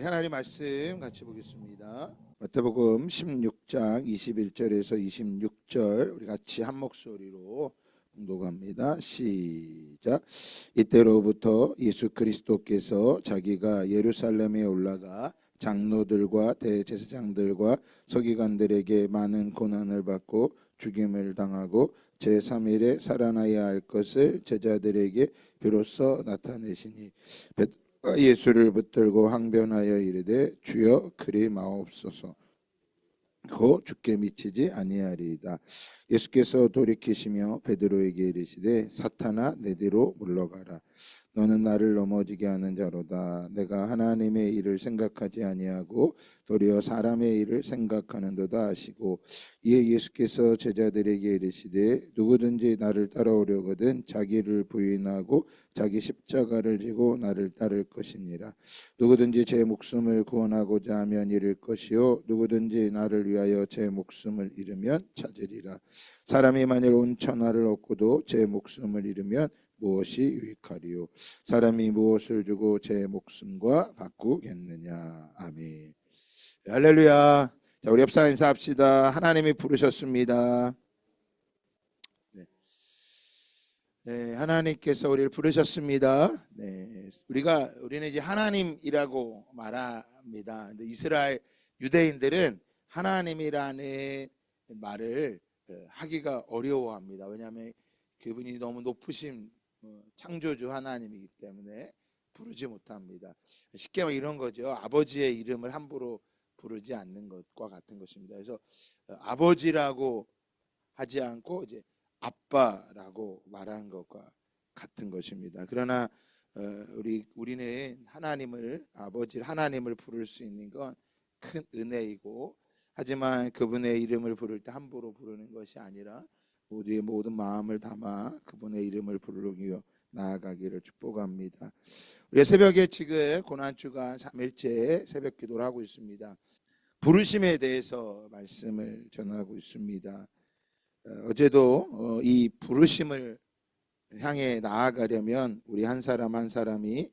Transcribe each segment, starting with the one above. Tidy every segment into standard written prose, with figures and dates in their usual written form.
하나님 말씀 같이 보겠습니다. 마태복음 16장 21절에서 26절 우리 같이 한 목소리로 봉독합니다. 시작. 이때로부터 예수 그리스도께서 자기가 예루살렘에 올라가 장로들과 대제사장들과 서기관들에게 많은 고난을 받고 죽임을 당하고 제3일에 살아나야 할 것을 제자들에게 비로소 나타내시니 예수를 붙들고 항변하여 이르되 주여 그리 마옵소서 고 죽게 미치지 아니하리이다. 예수께서 돌이키시며 베드로에게 이르시되 사탄아 내 뒤로 물러가라. 너는 나를 넘어지게 하는 자로다. 내가 하나님의 일을 생각하지 아니하고 도리어 사람의 일을 생각하는도다 하시고, 이에 예수께서 제자들에게 이르시되 누구든지 나를 따라오려거든 자기를 부인하고 자기 십자가를 지고 나를 따를 것이니라. 누구든지 제 목숨을 구원하고자 하면 잃을 것이요 누구든지 나를 위하여 제 목숨을 잃으면 찾으리라. 사람이 만일 온 천하를 얻고도 제 목숨을 잃으면 무엇이 유익하리요? 사람이 무엇을 주고 제 목숨과 바꾸겠느냐? 아멘. 할렐루야. 자, 우리 협상 인사합시다. 하나님이 부르셨습니다. 네, 하나님께서 우리를 부르셨습니다. 네, 우리는 이제 하나님이라고 말합니다. 근데 이스라엘 유대인들은 하나님이라는 말을 하기가 어려워합니다. 왜냐하면 그분이 너무 높으신 창조주 하나님이기 때문에 부르지 못합니다. 쉽게 말하면 이런 거죠. 아버지의 이름을 함부로 부르지 않는 것과 같은 것입니다. 그래서 아버지라고 하지 않고 이제 아빠라고 말하는 것과 같은 것입니다. 그러나 우리는 아버지 하나님을 부를 수 있는 건 큰 은혜이고, 하지만 그분의 이름을 부를 때 함부로 부르는 것이 아니라 우리의 모든 마음을 담아 그분의 이름을 부르기 나아가기를 축복합니다. 우리 새벽에 지금 고난주간 3일째 새벽 기도를 하고 있습니다. 부르심에 대해서 말씀을 전하고 있습니다. 어제도 이 부르심을 향해 나아가려면 우리 한 사람 한 사람이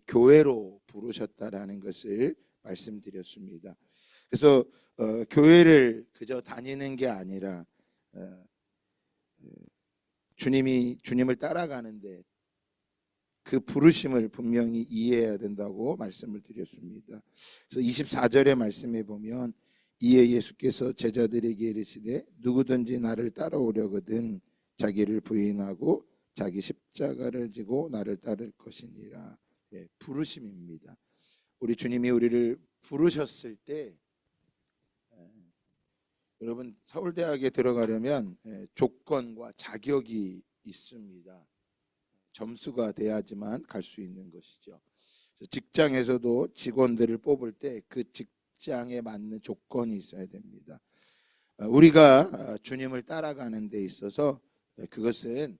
교회로 부르셨다라는 것을 말씀드렸습니다. 그래서 교회를 그저 다니는 게 아니라 주님을 따라가는데 그 부르심을 분명히 이해해야 된다고 말씀을 드렸습니다. 그래서 24절의 말씀에 보면 이에 예수께서 제자들에게 이르시되 누구든지 나를 따라오려거든 자기를 부인하고 자기 십자가를 지고 나를 따를 것이니라. 부르심입니다. 우리 주님이 우리를 부르셨을 때, 여러분 서울대학에 들어가려면 조건과 자격이 있습니다. 점수가 돼야지만 갈 수 있는 것이죠. 직장에서도 직원들을 뽑을 때 그 직장에 맞는 조건이 있어야 됩니다. 우리가 주님을 따라가는 데 있어서 그것은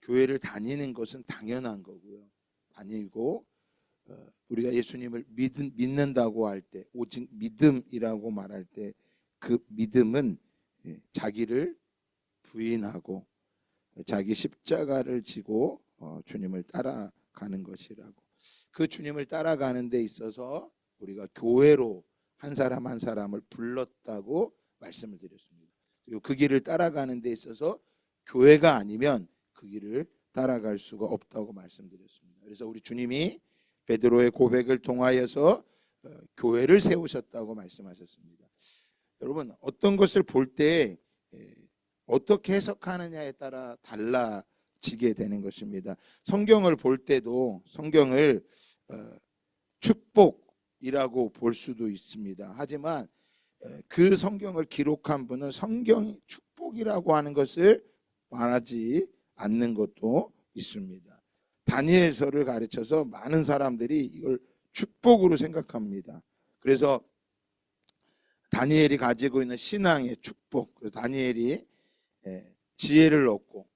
교회를 다니는 것은 당연한 거고요. 다니고 우리가 예수님을 믿는다고 할 때, 오직 믿음이라고 말할 때 그 믿음은 자기를 부인하고 자기 십자가를 지고 주님을 따라가는 것이라고. 그 주님을 따라가는 데 있어서 우리가 교회로 한 사람 한 사람을 불렀다고 말씀을 드렸습니다. 그리고 그 길을 따라가는 데 있어서 교회가 아니면 그 길을 따라갈 수가 없다고 말씀드렸습니다. 그래서 우리 주님이 베드로의 고백을 통하여서 교회를 세우셨다고 말씀하셨습니다. 여러분, 어떤 것을 볼 때 어떻게 해석하느냐에 따라 달라지게 되는 것입니다. 성경을 볼 때도 성경을 축복이라고 볼 수도 있습니다. 하지만 그 성경을 기록한 분은 성경이 축복이라고 하는 것을 말하지 않는 것도 있습니다. 다니엘서를 가르쳐서 많은 사람들이 이걸 축복으로 생각합니다. 그래서 다니엘이 가지고 있는 신앙의 축복, 그래서 다니엘이 지혜를 얻고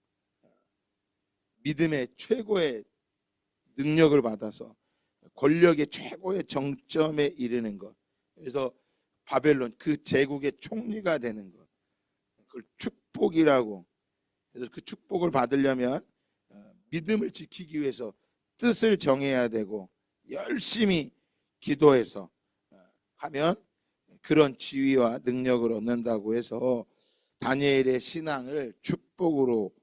믿음의 최고의 능력을 받아서 권력의 최고의 정점에 이르는 것, 그래서 바벨론 그 제국의 총리가 되는 것, 그걸 축복이라고. 그래서 그 축복을 받으려면 믿음을 지키기 위해서 뜻을 정해야 되고 열심히 기도해서 하면 그런 지위와 능력을 얻는다고 해서 다니엘의 신앙을 축복으로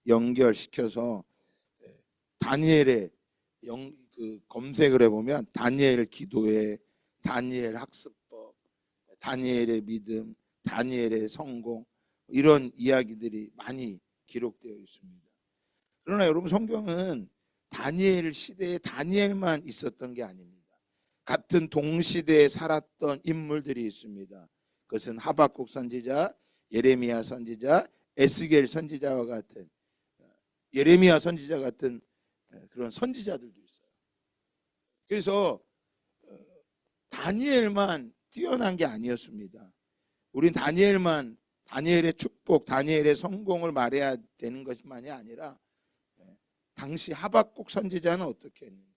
연결시켜서 다니엘의 검색을 해보면 다니엘 기도회, 다니엘 학습법, 다니엘의 믿음, 다니엘의 성공, 이런 이야기들이 많이 기록되어 있습니다. 그러나 여러분, 성경은 다니엘 시대에 다니엘만 있었던 게 아닙니다. 같은 동시대에 살았던 인물들이 있습니다. 그것은 하박국 선지자, 예레미야 선지자, 에스겔 선지자와 같은, 예레미야 선지자 같은 그런 선지자들도 있어요. 그래서 다니엘만 뛰어난 게 아니었습니다. 우린 다니엘의 축복, 다니엘의 성공을 말해야 되는 것만이 아니라 당시 하박국 선지자는 어떻게 했는지,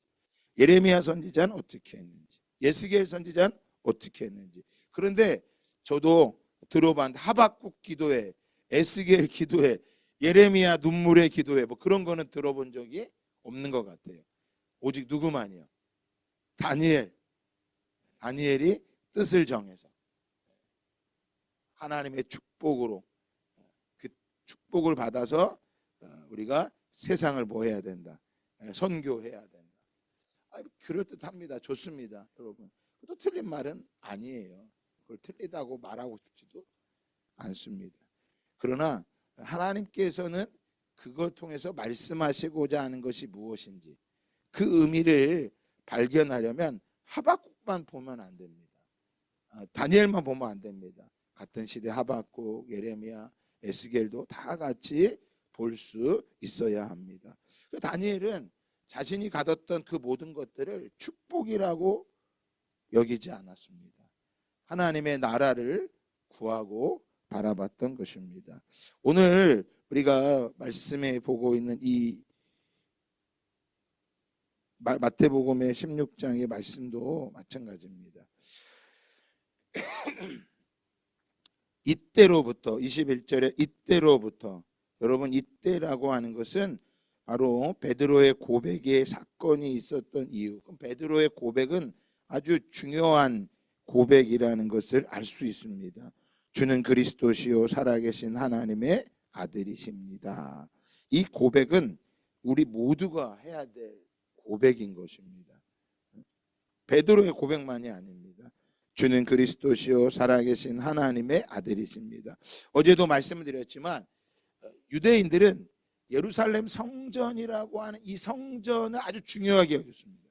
예레미야 선지자는 어떻게 했는지, 에스겔 선지자는 어떻게 했는지. 그런데 저도 들어봤는데 하박국 기도회, 에스겔 기도회, 예레미야 눈물의 기도회, 뭐 그런 거는 들어본 적이 없는 것 같아요. 오직 누구만이요? 다니엘이 뜻을 정해서 하나님의 축복으로, 그 축복을 받아서 우리가 세상을 뭐 해야 된다? 선교해야 된다. 그럴듯합니다. 좋습니다. 여러분, 또 틀린 말은 아니에요. 그걸 틀리다고 말하고 싶지도 않습니다. 그러나 하나님께서는 그걸 통해서 말씀하시고자 하는 것이 무엇인지 그 의미를 발견하려면 하박국만 보면 안 됩니다. 다니엘만 보면 안 됩니다. 같은 시대 하박국, 예레미야, 에스겔도 다 같이 볼 수 있어야 합니다. 다니엘은 자신이 가졌던 그 모든 것들을 축복이라고 여기지 않았습니다. 하나님의 나라를 구하고 바라봤던 것입니다. 오늘 우리가 말씀에 보고 있는 이 마태복음의 16장의 말씀도 마찬가지입니다. 이때로부터, 21절에 이때로부터, 여러분, 이때라고 하는 것은 바로 베드로의 고백의 사건이 있었던 이유. 그럼 베드로의 고백은 아주 중요한 고백이라는 것을 알 수 있습니다. 주는 그리스도시요 살아계신 하나님의 아들이십니다. 이 고백은 우리 모두가 해야 될 고백인 것입니다. 베드로의 고백만이 아닙니다. 주는 그리스도시요 살아계신 하나님의 아들이십니다. 어제도 말씀을 드렸지만 유대인들은 예루살렘 성전이라고 하는 이 성전을 아주 중요하게 여겼습니다.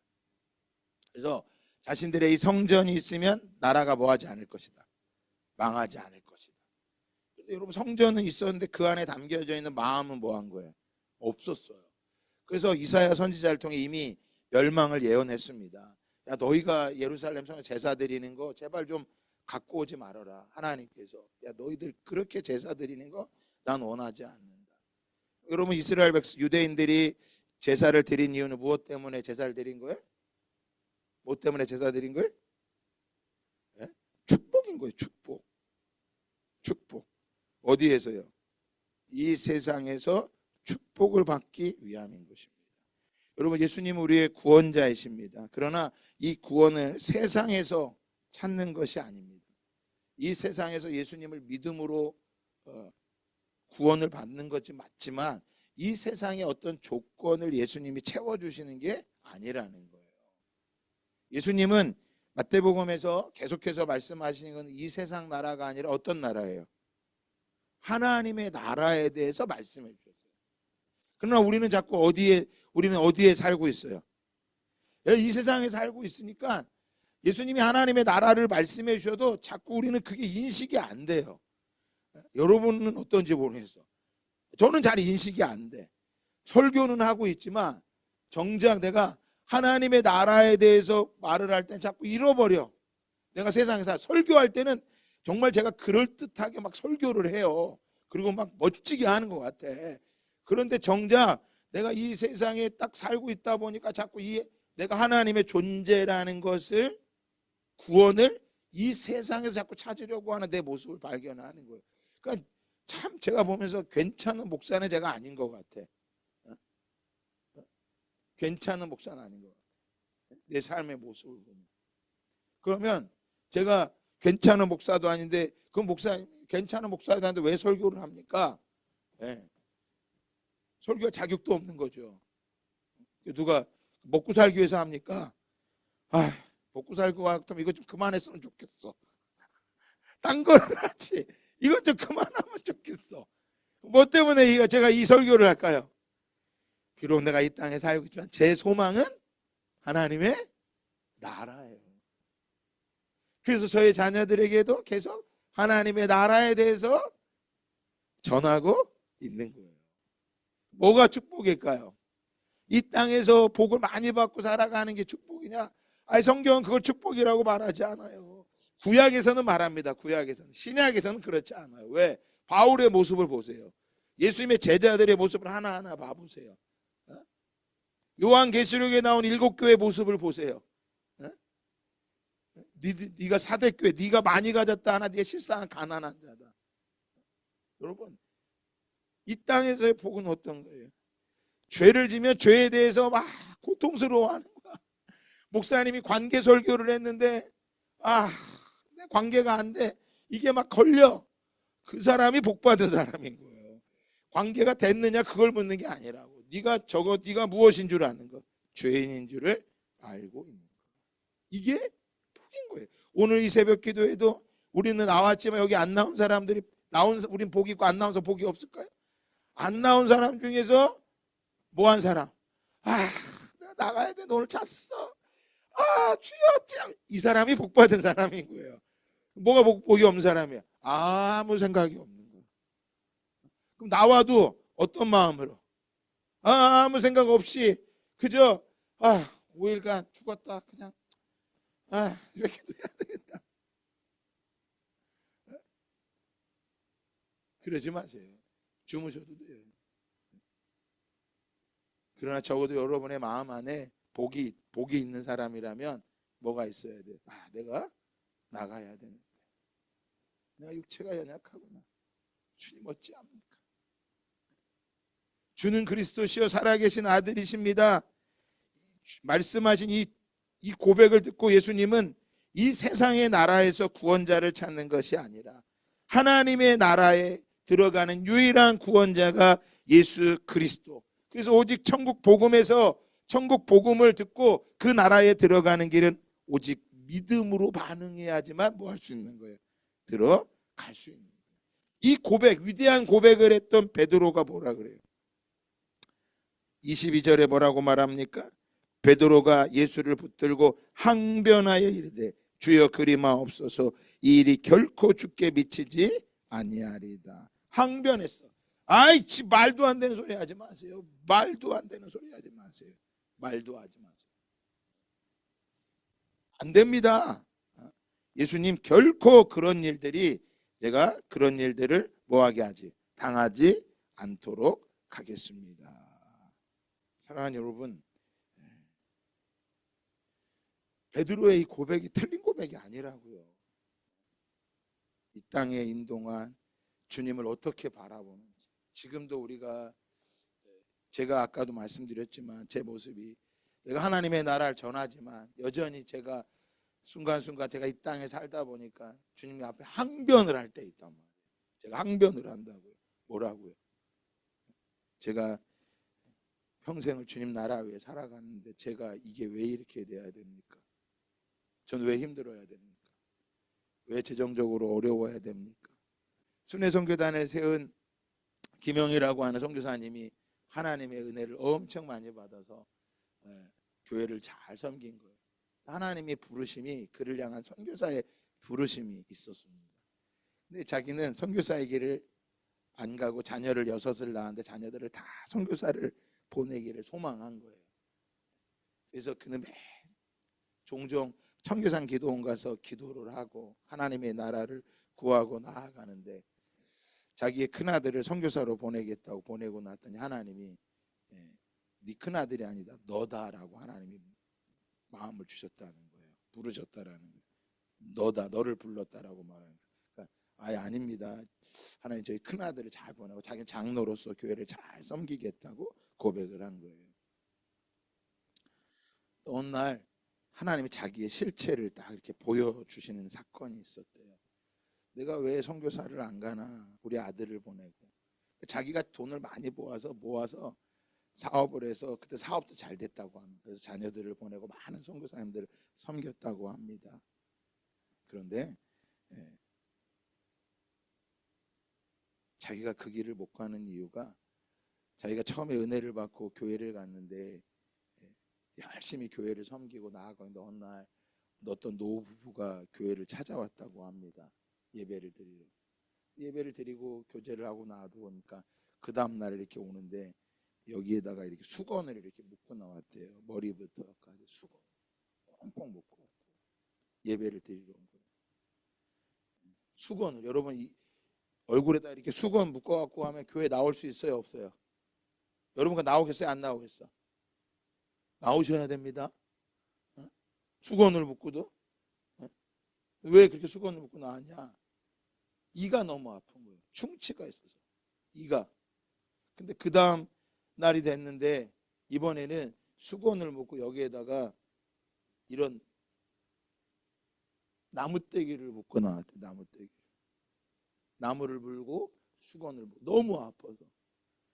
그래서 자신들의 이 성전이 있으면 나라가 뭐하지 않을 것이다. 망하지 않을 것이다. 그런데 여러분, 성전은 있었는데 그 안에 담겨져 있는 마음은 뭐한 거예요? 없었어요. 그래서 이사야 선지자를 통해 이미 멸망을 예언했습니다. 야, 너희가 예루살렘 성전 제사 드리는 거 제발 좀 갖고 오지 말아라. 하나님께서, 야, 너희들 그렇게 제사 드리는 거 난 원하지 않는다. 여러분, 이스라엘 백성 유대인들이 제사를 드린 이유는 무엇 때문에 제사를 드린 거예요? 뭐 때문에 제사 드린 거예요? 네? 축복인 거예요. 축복. 어디에서요? 이 세상에서 축복을 받기 위함인 것입니다. 여러분, 예수님은 우리의 구원자이십니다. 그러나 이 구원을 세상에서 찾는 것이 아닙니다. 이 세상에서 예수님을 믿음으로 구원을 받는 것이 맞지만 이 세상의 어떤 조건을 예수님이 채워주시는 게 아니라는 거예요. 예수님은 마태복음에서 계속해서 말씀하시는 건 이 세상 나라가 아니라 어떤 나라예요? 하나님의 나라에 대해서 말씀해 주셨어요. 그러나 우리는 자꾸 우리는 어디에 살고 있어요? 이 세상에 살고 있으니까 예수님이 하나님의 나라를 말씀해 주셔도 자꾸 우리는 그게 인식이 안 돼요. 여러분은 어떤지 모르겠어. 저는 잘 인식이 안 돼. 설교는 하고 있지만 정작 내가 하나님의 나라에 대해서 말을 할 땐 자꾸 잃어버려. 내가 세상에서 설교할 때는 정말 제가 그럴듯하게 막 설교를 해요. 그리고 막 멋지게 하는 것 같아. 그런데 정작 내가 이 세상에 딱 살고 있다 보니까 자꾸 내가 하나님의 존재라는 것을, 구원을 이 세상에서 자꾸 찾으려고 하는 내 모습을 발견하는 거예요. 그러니까 참 제가 보면서 괜찮은 목사는 제가 아닌 것 같아. 괜찮은 목사는 아닌 것 같아. 내 삶의 모습을 보면. 그러면 제가 괜찮은 목사도 아닌데 그 목사 괜찮은 목사도 아닌데 왜 설교를 합니까? 네. 설교 자격도 없는 거죠. 누가 먹고 살기 위해서 합니까? 아, 먹고 살고 같으면 이거 좀 그만했으면 좋겠어. 딴 거를 하지. 이건 좀 그만하면 좋겠어. 뭐 때문에 제가 이 설교를 할까요? 비록 내가 이 땅에 살고 있지만 제 소망은 하나님의 나라예요. 그래서 저희 자녀들에게도 계속 하나님의 나라에 대해서 전하고 있는 거예요. 뭐가 축복일까요? 이 땅에서 복을 많이 받고 살아가는 게 축복이냐? 아니, 성경은 그걸 축복이라고 말하지 않아요. 구약에서는 말합니다. 구약에서는. 신약에서는 그렇지 않아요. 왜? 바울의 모습을 보세요. 예수님의 제자들의 모습을 하나하나 봐보세요. 요한계시록에 나온 7교회 모습을 보세요. 네가 사대교회, 네가 많이 가졌다 하나 네가 실상은 가난한 자다. 여러분, 이 땅에서의 복은 어떤 거예요? 죄를 지면 죄에 대해서 막 고통스러워하는 거야. 목사님이 관계 설교를 했는데 내 관계가 안 돼. 이게 막 걸려. 그 사람이 복받은 사람인 거예요. 관계가 됐느냐 그걸 묻는 게 아니라고. 네가 무엇인 줄 아는 거. 죄인인 줄을 알고 있는 거. 이게 복인 거예요. 오늘 이 새벽 기도에도 우리는 나왔지만 여기 안 나온 사람들이 우린 복이 있고 안 나온 사람 복이 없을까요? 안 나온 사람 중에서 뭐한 사람? 내가 나가야 돼. 오늘 잤어. 주여. 이 사람이 복받은 사람인 거예요. 뭐가 복이 없는 사람이야? 아무 생각이 없는 거예요. 그럼 나와도 어떤 마음으로? 아무 생각 없이 그저 5일간 죽었다. 그냥 이렇게 해야 되겠다. 그러지 마세요. 주무셔도 돼요. 그러나 적어도 여러분의 마음 안에 복이 있는 사람이라면 뭐가 있어야 돼요? 내가 나가야 되는데 내가 육체가 연약하구나. 주님 어찌 합니까? 주는 그리스도시요 살아계신 아들이십니다. 말씀하신 이 고백을 듣고 예수님은 이 세상의 나라에서 구원자를 찾는 것이 아니라 하나님의 나라에 들어가는 유일한 구원자가 예수 그리스도. 그래서 오직 천국 복음에서 천국 복음을 듣고 그 나라에 들어가는 길은 오직 믿음으로 반응해야지만 뭐 할 수 있는 거예요? 들어갈 수 있는 거예요. 이 고백, 위대한 고백을 했던 베드로가 뭐라 그래요? 22절에 뭐라고 말합니까? 베드로가 예수를 붙들고 항변하여 이르되 주여 그리마옵소서 이 일이 결코 주께 미치지 아니하리다. 항변했어. 말도 안 되는 소리 하지 마세요. 말도 안 되는 소리 하지 마세요. 말도 하지 마세요. 안 됩니다. 예수님 결코 그런 일들이 내가 그런 일들을 뭐하게 당하지 않도록 하겠습니다. 사랑하는 여러분, 베드로의 이 고백이 틀린 고백이 아니라고요. 이 땅에 인동한 주님을 어떻게 바라보는지. 지금도 우리가 제가 아까도 말씀드렸지만 제 모습이 내가 하나님의 나라를 전하지만 여전히 제가 순간순간 제가 이 땅에 살다 보니까 주님 앞에 항변을 할 때 있단 말이에요. 제가 항변을 한다고요. 뭐라고요? 제가 평생을 주님 나라 위해 살아갔는데 제가 이게 왜 이렇게 돼야 됩니까? 저는 왜 힘들어야 됩니까? 왜 재정적으로 어려워야 됩니까? 순회선교단을 세운 김영이라고 하는 선교사님이 하나님의 은혜를 엄청 많이 받아서 교회를 잘 섬긴 거예요. 하나님의 부르심이 그를 향한 선교사의 부르심이 있었습니다. 근데 자기는 선교사의 길을 안 가고 자녀를 6을 낳았는데 자녀들을 다 선교사를 보내기를 소망한 거예요. 그래서 그는 종종 청계산 기도원 가서 기도를 하고 하나님의 나라를 구하고 나아가는데 자기의 큰아들을 선교사로 보내겠다고 보내고 났더니 하나님이 네 큰아들이 아니다 너다라고 하나님이 마음을 주셨다는 거예요. 부르셨다라는 거예요. 너다, 너를 불렀다라고 말하는 거예요. 그러니까 아닙니다. 하나님 저희 큰아들을 잘 보내고 자기는 장로로서 교회를 잘 섬기겠다고 고백을 한 거예요. 어느 날 하나님이 자기의 실체를 딱 이렇게 보여주시는 사건이 있었대요. 내가 왜 선교사를 안 가나, 우리 아들을 보내고. 자기가 돈을 많이 모아서 사업을 해서, 그때 사업도 잘 됐다고 합니다. 그래서 자녀들을 보내고 많은 선교사님들을 섬겼다고 합니다. 그런데 자기가 그 길을 못 가는 이유가, 자기가 처음에 은혜를 받고 교회를 갔는데 열심히 교회를 섬기고 나아가는데 어느 날 어떤 노부부가 교회를 찾아왔다고 합니다. 예배를 드리고 교제를 하고 나도 보니까 그 다음날 이렇게 오는데 여기에다가 이렇게 수건을 이렇게 묶고 나왔대요. 머리부터까지 수건 꽁꽁 묶고 예배를 드리러 온 거예요. 수건을, 여러분 얼굴에다 이렇게 수건 묶어갖고 하면 교회 나올 수 있어요, 없어요? 여러분가 나오겠어요, 안 나오겠어? 나오셔야 됩니다. 수건을 묶고도. 왜 그렇게 수건을 묶고 나왔냐? 이가 너무 아픈 거예요. 충치가 있어서 이가. 근데 그 다음 날이 됐는데 이번에는 수건을 묶고 여기에다가 이런 나무떼기를 묶고 나왔대. 나무를 물고 수건을 묶고, 너무 아파서.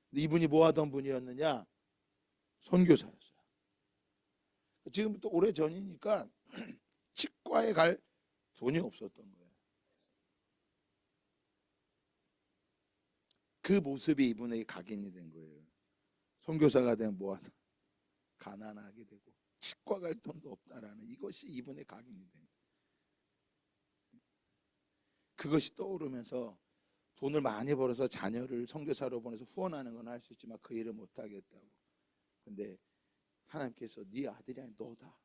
근데 이분이 뭐 하던 분이었느냐? 선교사였어요. 지금부터 오래전이니까 치과에 갈 돈이 없었던 거예요. 그 모습이 이분에게 각인이 된 거예요. 선교사가 되면 뭐하나? 가난하게 되고 치과 갈 돈도 없다라는, 이것이 이분의 각인이 된 거예요. 그것이 떠오르면서 돈을 많이 벌어서 자녀를 선교사로 보내서 후원하는 건 할 수 있지만 그 일을 못 하겠다고. 근데 하나님께서 네 아들이 아니 너다.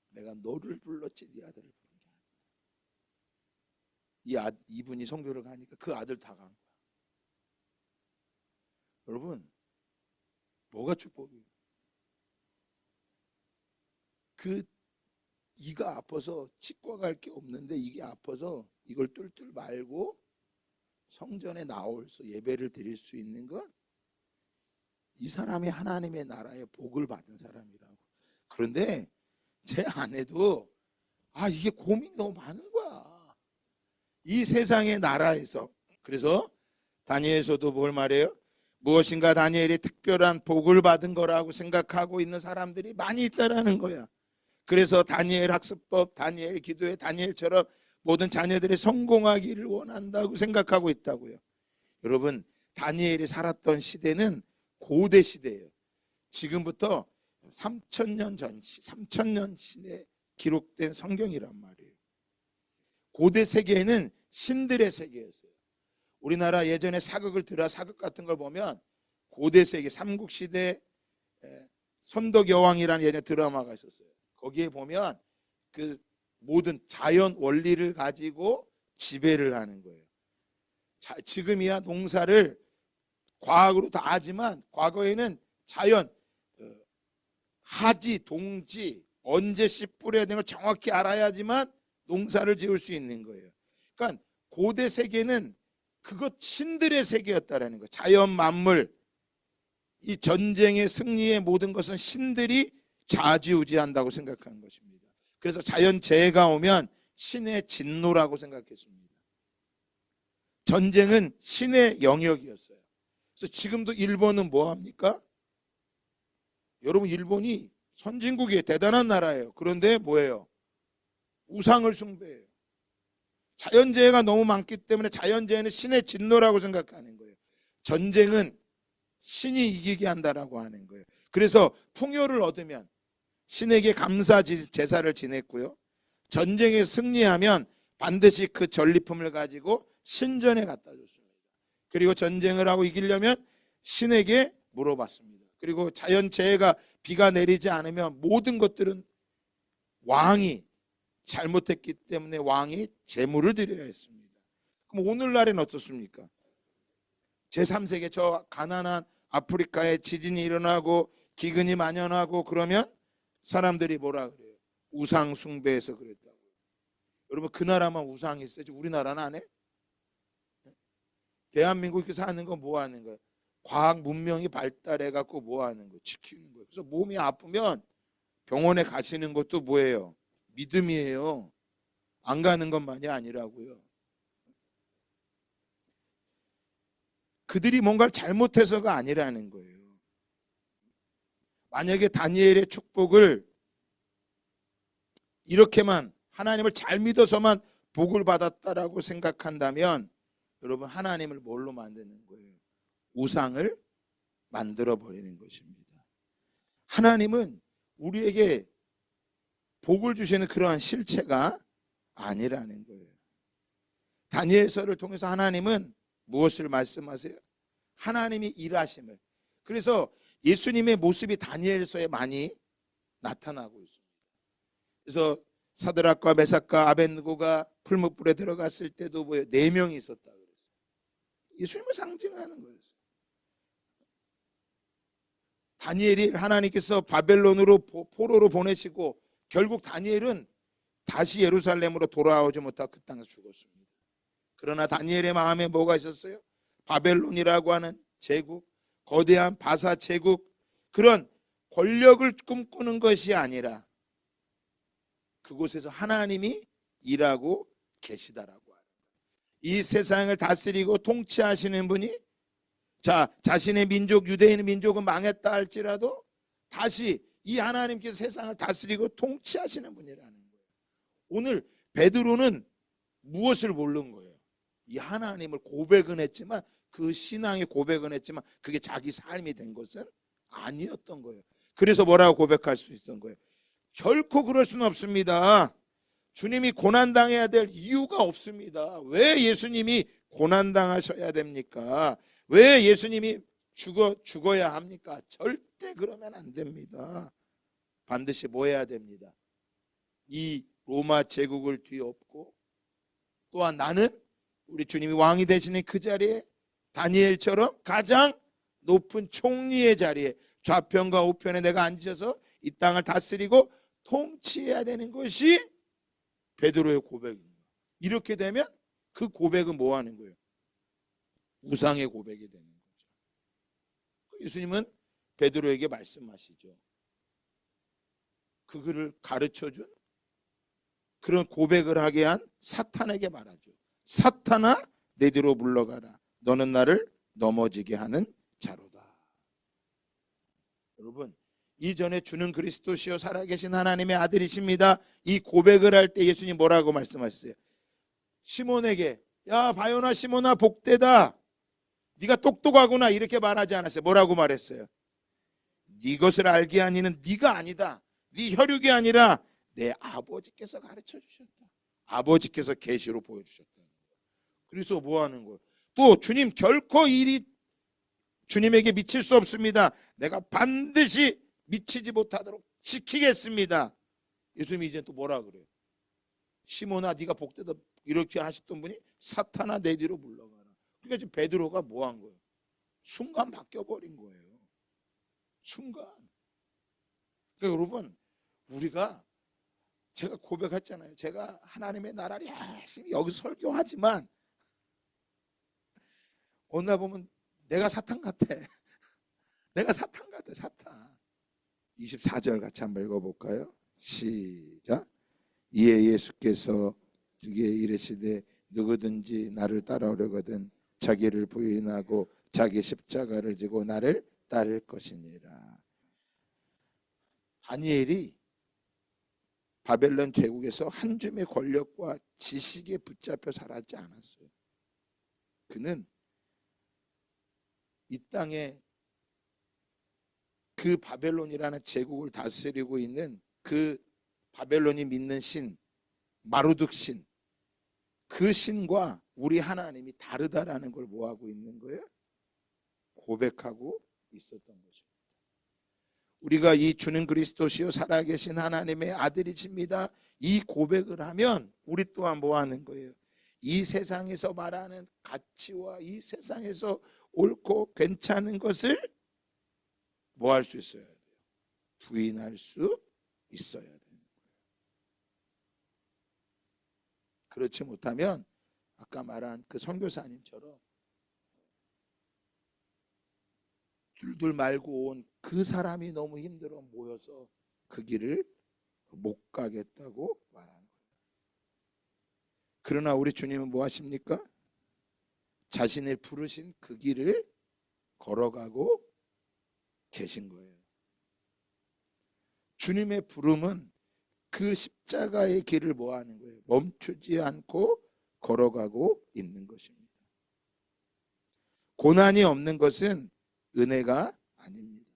내가 너를 불렀지 네 아들을 부른 게 아니다. 이분이 선교를 가니까 그 아들 다 간 거야. 여러분, 뭐가 축복이에요? 그 이가 아파서 치과 갈 게 없는데 이게 아파서 이걸 뚫뚫 말고 성전에 나와서 예배를 드릴 수 있는 건 이 사람이 하나님의 나라의 복을 받은 사람이라고. 그런데 제 아내도 이게 고민이 너무 많은 거야. 이 세상의 나라에서. 그래서 다니엘서도 뭘 말해요? 무엇인가 다니엘이 특별한 복을 받은 거라고 생각하고 있는 사람들이 많이 있다라는 거야. 그래서 다니엘 학습법, 다니엘 기도회, 다니엘처럼 모든 자녀들이 성공하기를 원한다고 생각하고 있다고요. 여러분, 다니엘이 살았던 시대는 고대 시대예요. 지금부터 3,000년 전, 3,000년 전에 기록된 성경이란 말이에요. 고대 세계에는 신들의 세계였어요. 우리나라 예전에 사극 같은 걸 보면 고대 세계, 삼국시대 선덕여왕이라는 예전 드라마가 있었어요. 거기에 보면 그 모든 자연 원리를 가지고 지배를 하는 거예요. 지금이야 농사를 과학으로 다 하지만 과거에는 자연, 하지, 동지, 언제 씨 뿌려야 되는 걸 정확히 알아야지만 농사를 지을 수 있는 거예요. 그러니까 고대 세계는 그것 신들의 세계였다라는 거예요. 자연 만물, 이 전쟁의 승리의 모든 것은 신들이 좌지우지한다고 생각한 것입니다. 그래서 자연재해가 오면 신의 진노라고 생각했습니다. 전쟁은 신의 영역이었어요. 그래서 지금도 일본은 뭐 합니까? 여러분, 일본이 선진국이에요. 대단한 나라예요. 그런데 뭐예요? 우상을 숭배해요. 자연재해가 너무 많기 때문에 자연재해는 신의 진노라고 생각하는 거예요. 전쟁은 신이 이기게 한다라고 하는 거예요. 그래서 풍요를 얻으면 신에게 감사 제사를 지냈고요. 전쟁에 승리하면 반드시 그 전리품을 가지고 신전에 갖다 줬습니다. 그리고 전쟁을 하고 이기려면 신에게 물어봤습니다. 그리고 자연재해가 비가 내리지 않으면 모든 것들은 왕이 잘못했기 때문에 왕이 제물을 드려야 했습니다. 그럼 오늘날엔 어떻습니까? 제3세계 저 가난한 아프리카에 지진이 일어나고 기근이 만연하고 그러면 사람들이 뭐라 그래요? 우상 숭배해서 그랬다고. 여러분, 그 나라만 우상이 있어야지 우리나라는 안 해? 대한민국에 사는 건 뭐 하는 거예요? 과학 문명이 발달해 갖고 뭐 하는 거예요? 지키는 거예요. 그래서 몸이 아프면 병원에 가시는 것도 뭐예요? 믿음이에요. 안 가는 것만이 아니라고요. 그들이 뭔가를 잘못해서가 아니라는 거예요. 만약에 다니엘의 축복을 이렇게만 하나님을 잘 믿어서만 복을 받았다라고 생각한다면 여러분, 하나님을 뭘로 만드는 거예요? 우상을 만들어 버리는 것입니다. 하나님은 우리에게 복을 주시는 그러한 실체가 아니라는 거예요. 다니엘서를 통해서 하나님은 무엇을 말씀하세요? 하나님이 일하심을. 그래서 예수님의 모습이 다니엘서에 많이 나타나고 있습니다. 그래서 사드락과 메삭과 아벳느고가 풀무불에 들어갔을 때도 뭐예요? 4명이 있었다 그랬어요. 예수님을 상징하는 거예요. 다니엘이 하나님께서 바벨론으로 포로로 보내시고 결국 다니엘은 다시 예루살렘으로 돌아오지 못하고 그 땅에서 죽었습니다. 그러나 다니엘의 마음에 뭐가 있었어요? 바벨론이라고 하는 제국, 거대한 바사 제국, 그런 권력을 꿈꾸는 것이 아니라 그곳에서 하나님이 일하고 계시다라고 하는 거예요. 이 세상을 다스리고 통치하시는 분이 자신의 민족, 유대인 민족은 망했다 할지라도 다시 이 하나님께서 세상을 다스리고 통치하시는 분이라는 거예요. 오늘 베드로는 무엇을 모르는 거예요? 이 하나님을 고백은 했지만, 그 신앙의 고백은 했지만 그게 자기 삶이 된 것은 아니었던 거예요. 그래서 뭐라고 고백할 수 있었던 거예요? 결코 그럴 수는 없습니다. 주님이 고난당해야 될 이유가 없습니다. 왜 예수님이 고난당하셔야 됩니까? 왜 예수님이 죽어야 합니까? 절대 그러면 안 됩니다. 반드시 뭐 해야 됩니다? 이 로마 제국을 뒤엎고, 또한 나는 우리 주님이 왕이 되시는 그 자리에 다니엘처럼 가장 높은 총리의 자리에 좌편과 우편에 내가 앉으셔서 이 땅을 다스리고 통치해야 되는 것이 베드로의 고백입니다. 이렇게 되면 그 고백은 뭐 하는 거예요? 우상의 고백이 되는 거죠. 예수님은 베드로에게 말씀하시죠. 그를 가르쳐준, 그런 고백을 하게 한 사탄에게 말하죠. 사탄아, 내 뒤로 물러가라. 너는 나를 넘어지게 하는 자로다. 여러분, 이전에 주는 그리스도시요 살아계신 하나님의 아들이십니다. 이 고백을 할 때 예수님 뭐라고 말씀하셨어요? 시몬에게, 야 바요나 시몬아 복되다. 네가 똑똑하구나, 이렇게 말하지 않았어요. 뭐라고 말했어요? 네 것을 알게 한 이는 네가 아니다. 네 혈육이 아니라 내 아버지께서 가르쳐 주셨다. 아버지께서 계시로 보여주셨다. 그래서 뭐 하는 거예요? 또 주님 결코 일이 주님에게 미칠 수 없습니다. 내가 반드시 미치지 못하도록 지키겠습니다. 예수님이 이제 또 뭐라 그래요? 시몬아 네가 복되다, 이렇게 하셨던 분이 사탄아 내 뒤로 물러가라. 그러니까 지금 베드로가 뭐 한 거예요? 순간 바뀌어버린 거예요. 순간. 그러니까 여러분, 우리가, 제가 고백했잖아요. 제가 하나님의 나라를 열심히 여기서 설교하지만 어느 날 보면 내가 사탄 같아. 내가 사탄 같아, 사탄. 24절 같이 한번 읽어볼까요? 시작. 이에 예수께서 그에게 이르시되 누구든지 나를 따라오려거든 자기를 부인하고 자기 십자가를 지고 나를 따를 것이니라. 다니엘이 바벨론 제국에서 한 줌의 권력과 지식에 붙잡혀 살았지 않았어요. 그는 이 땅에 그 바벨론이라는 제국을 다스리고 있는 그 바벨론이 믿는 신, 마루둑 신, 그 신과 우리 하나님이 다르다라는 걸 뭐하고 있는 거예요? 고백하고 있었던 것입니다. 우리가 이 주는 그리스도시요 살아계신 하나님의 아들이십니다. 이 고백을 하면 우리 또한 뭐 하는 거예요? 이 세상에서 말하는 가치와 이 세상에서 옳고 괜찮은 것을 뭐 할 수 있어야 돼요? 부인할 수 있어야 돼요. 그렇지 못하면 아까 말한 그 선교사님처럼 둘둘 말고 온 그 사람이 너무 힘들어 모여서 그 길을 못 가겠다고 말하는 거예요. 그러나 우리 주님은 뭐 하십니까? 자신을 부르신 그 길을 걸어가고 계신 거예요. 주님의 부름은 그 십자가의 길을 뭐 하는 거예요? 멈추지 않고 걸어가고 있는 것입니다. 고난이 없는 것은 은혜가 아닙니다.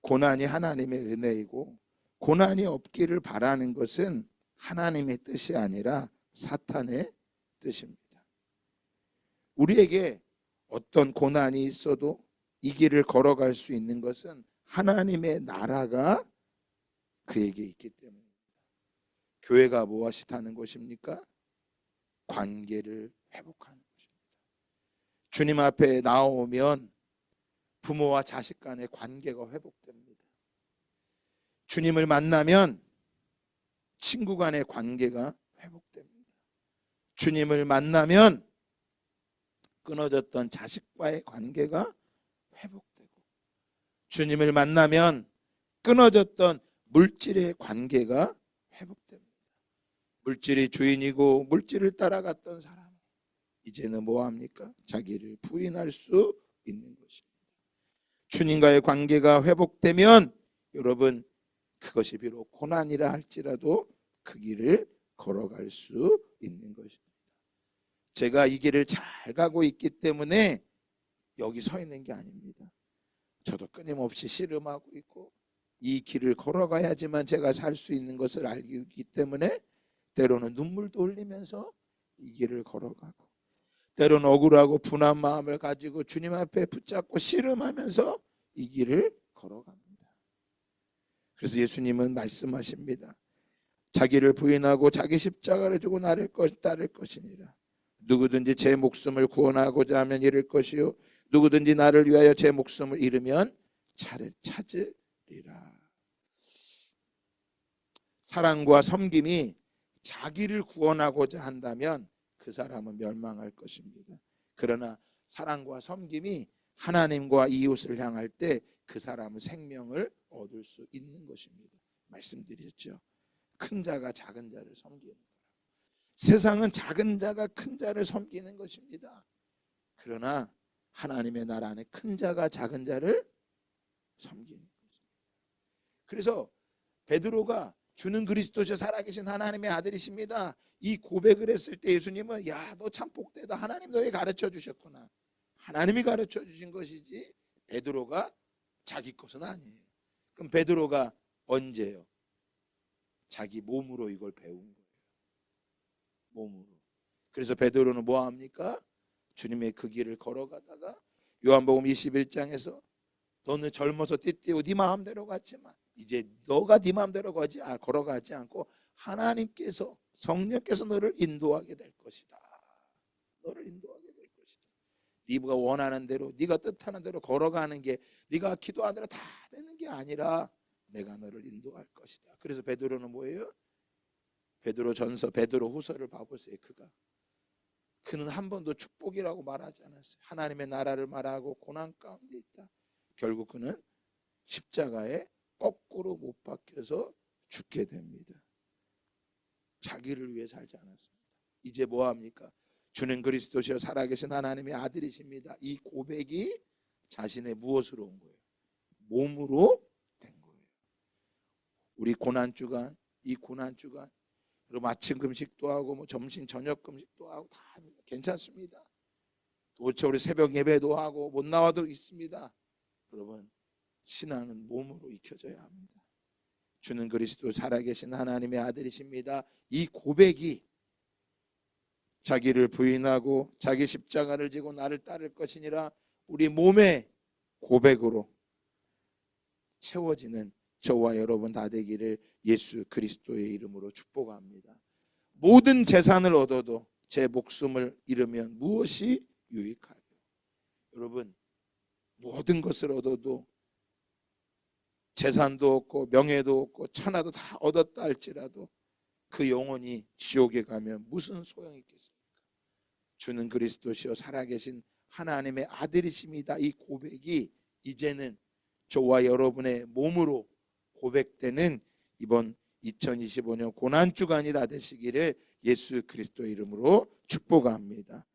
고난이 하나님의 은혜이고 고난이 없기를 바라는 것은 하나님의 뜻이 아니라 사탄의 뜻입니다. 우리에게 어떤 고난이 있어도 이 길을 걸어갈 수 있는 것은 하나님의 나라가 그에게 있기 때문입니다. 교회가 무엇이 하는 것입니까? 관계를 회복하는 것입니다. 주님 앞에 나오면 부모와 자식 간의 관계가 회복됩니다. 주님을 만나면 친구 간의 관계가 회복됩니다. 주님을 만나면 끊어졌던 자식과의 관계가 회복되고, 주님을 만나면 끊어졌던 물질의 관계가 회복됩니다. 물질이 주인이고 물질을 따라갔던 사람, 이제는 뭐합니까? 자기를 부인할 수 있는 것입니다. 주님과의 관계가 회복되면 여러분, 그것이 비록 고난이라 할지라도 그 길을 걸어갈 수 있는 것입니다. 제가 이 길을 잘 가고 있기 때문에 여기 서 있는 게 아닙니다. 저도 끊임없이 씨름하고 있고 이 길을 걸어가야지만 제가 살 수 있는 것을 알고 있기 때문에 때로는 눈물도 흘리면서 이 길을 걸어가고, 때로는 억울하고 분한 마음을 가지고 주님 앞에 붙잡고 씨름하면서 이 길을 걸어갑니다. 그래서 예수님은 말씀하십니다. 자기를 부인하고 자기 십자가를 지고 나를 따를 것이니라. 누구든지 제 목숨을 구원하고자 하면 잃을 것이요 누구든지 나를 위하여 제 목숨을 잃으면 찾으리라. 사랑과 섬김이 자기를 구원하고자 한다면 그 사람은 멸망할 것입니다. 그러나 사랑과 섬김이 하나님과 이웃을 향할 때 그 사람은 생명을 얻을 수 있는 것입니다. 말씀드렸죠. 큰 자가 작은 자를 섬기는 거라고. 세상은 작은 자가 큰 자를 섬기는 것입니다. 그러나 하나님의 나라 안에 큰 자가 작은 자를 섬기는 것입니다. 그래서 베드로가 주는 그리스도시요 살아계신 하나님의 아들이십니다, 이 고백을 했을 때 예수님은 야, 너 참 복되다. 하나님 너에게 가르쳐 주셨구나. 하나님이 가르쳐 주신 것이지 베드로가 자기 것은 아니에요. 그럼 베드로가 언제요? 자기 몸으로 이걸 배운 거예요. 몸으로. 그래서 베드로는 뭐 합니까? 주님의 그 길을 걸어가다가 요한복음 21장에서 너는 젊어서 띠띠고 네 마음대로 갔지만 이제 너가 네 마음대로 걸어가지 않고 하나님께서, 성령께서 너를 인도하게 될 것이다. 너를 인도하게 될 것이다. 네가 원하는 대로, 네가 뜻하는 대로 걸어가는 게, 네가 기도하는 대로 다 되는 게 아니라 내가 너를 인도할 것이다. 그래서 베드로는 뭐예요? 베드로전서, 베드로후서를 봐보세요. 그는 한 번도 축복이라고 말하지 않았어요. 하나님의 나라를 말하고 고난 가운데 있다. 결국 그는 십자가에 거꾸로 못 박혀서 죽게 됩니다. 자기를 위해 살지 않았습니다. 이제 뭐 합니까? 주는 그리스도시요 살아계신 하나님의 아들이십니다. 이 고백이 자신의 무엇으로 온 거예요? 몸으로 된 거예요. 우리 고난주간, 이 고난주간 그리고 아침 금식도 하고 뭐 점심 저녁 금식도 하고 다 합니다. 괜찮습니다. 도대체 우리 새벽 예배도 하고 못 나와도 있습니다. 여러분, 신앙은 몸으로 익혀져야 합니다. 주는 그리스도 살아계신 하나님의 아들이십니다. 이 고백이 자기를 부인하고 자기 십자가를 지고 나를 따를 것이니라 우리 몸의 고백으로 채워지는 저와 여러분 다 되기를 예수 그리스도의 이름으로 축복합니다. 모든 재산을 얻어도 제 목숨을 잃으면 무엇이 유익하리요? 여러분, 모든 것을 얻어도 재산도 없고 명예도 없고 천하도 다 얻었다 할지라도 그 영혼이 지옥에 가면 무슨 소용이 있겠습니까? 주는 그리스도시요 살아계신 하나님의 아들이십니다. 이 고백이 이제는 저와 여러분의 몸으로 고백되는 이번 2025년 고난주간이 다 되시기를 예수 그리스도 이름으로 축복합니다.